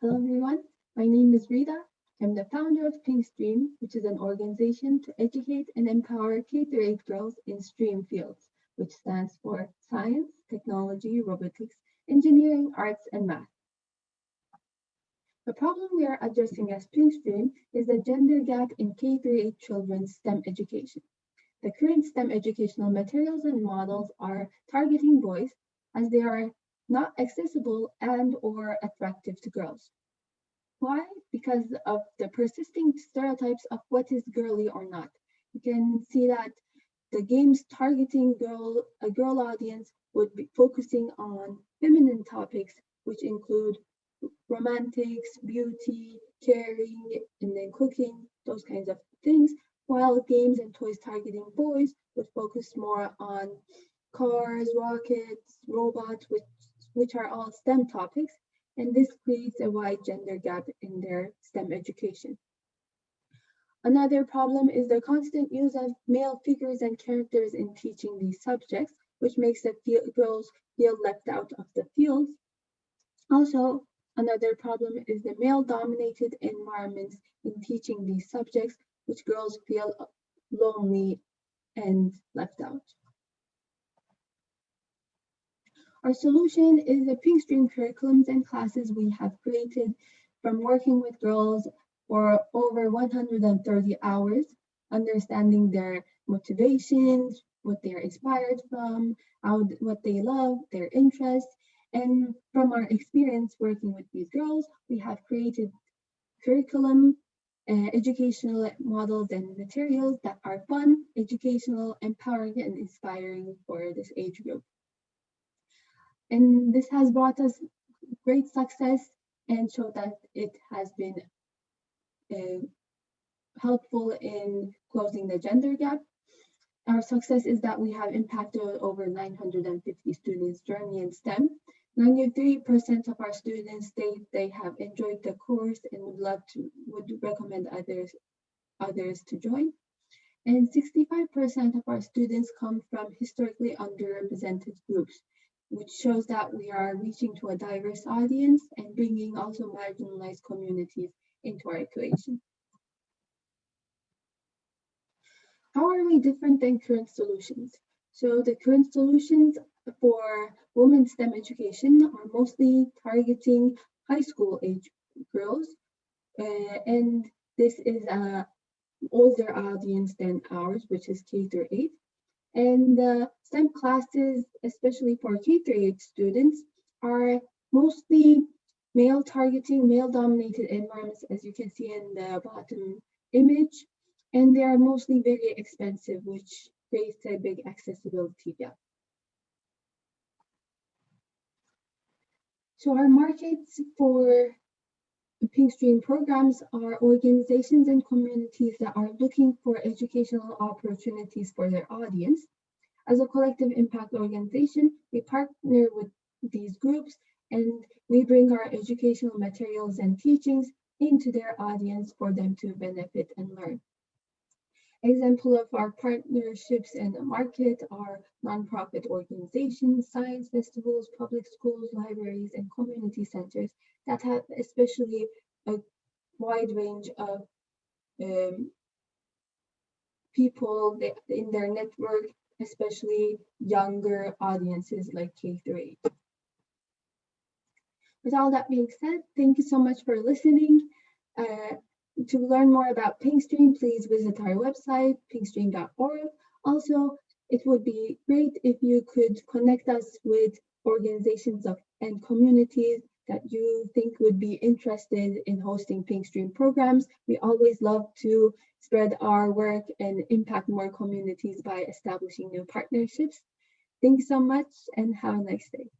Hello everyone, my name is Rida. I'm the founder of PinkStream, which is an organization to educate and empower K-8 girls in STREAM fields, which stands for Science, Technology, Robotics, Engineering, Arts, and Math. The problem we are addressing as PinkStream is the gender gap in K-8 children's STEM education. The current STEM educational materials and models are targeting boys as they are not accessible and/or attractive to girls. Why? Because of the persisting stereotypes of what is girly or not. You can see that the games targeting a girl audience would be focusing on feminine topics, which include romantics, beauty, caring, and then cooking, those kinds of things, while games and toys targeting boys would focus more on cars, rockets, robots, which are all STEM topics, and this creates a wide gender gap in their STEM education. Another problem is the constant use of male figures and characters in teaching these subjects, which makes the girls feel left out of the fields. Also, another problem is the male-dominated environments in teaching these subjects, which girls feel lonely and left out. Our solution is the PinkStream curriculums and classes we have created from working with girls for over 130 hours, understanding their motivations, what they're inspired from, what they love, their interests. And from our experience working with these girls, we have created curriculum, educational models and materials that are fun, educational, empowering, and inspiring for this age group. And this has brought us great success and showed that it has been helpful in closing the gender gap. Our success is that we have impacted over 950 students' journey in STEM. 93% of our students state they have enjoyed the course and would recommend others to join. And 65% of our students come from historically underrepresented groups, which shows that we are reaching to a diverse audience and bringing also marginalized communities into our equation. How are we different than current solutions? So the current solutions for women's STEM education are mostly targeting high school age girls, and this is an older audience than ours, which is K-8. And the STEM classes, especially for K-8 students, are mostly male targeting, male dominated environments, as you can see in the bottom image. And they are mostly very expensive, which creates a big accessibility gap. So our markets for PinkStream programs are organizations and communities that are looking for educational opportunities for their audience. As a collective impact organization, we partner with these groups and we bring our educational materials and teachings into their audience for them to benefit and learn. Example of our partnerships in the market are nonprofit organizations, science festivals, public schools, libraries, and community centers that have especially a wide range of people in their network, especially younger audiences like K-8. With all that being said, thank you so much for listening. To learn more about PinkStream, please visit our website, pinkstream.org. Also, it would be great if you could connect us with organizations and communities that you think would be interested in hosting PinkStream programs. We always love to spread our work and impact more communities by establishing new partnerships. Thanks so much and have a nice day.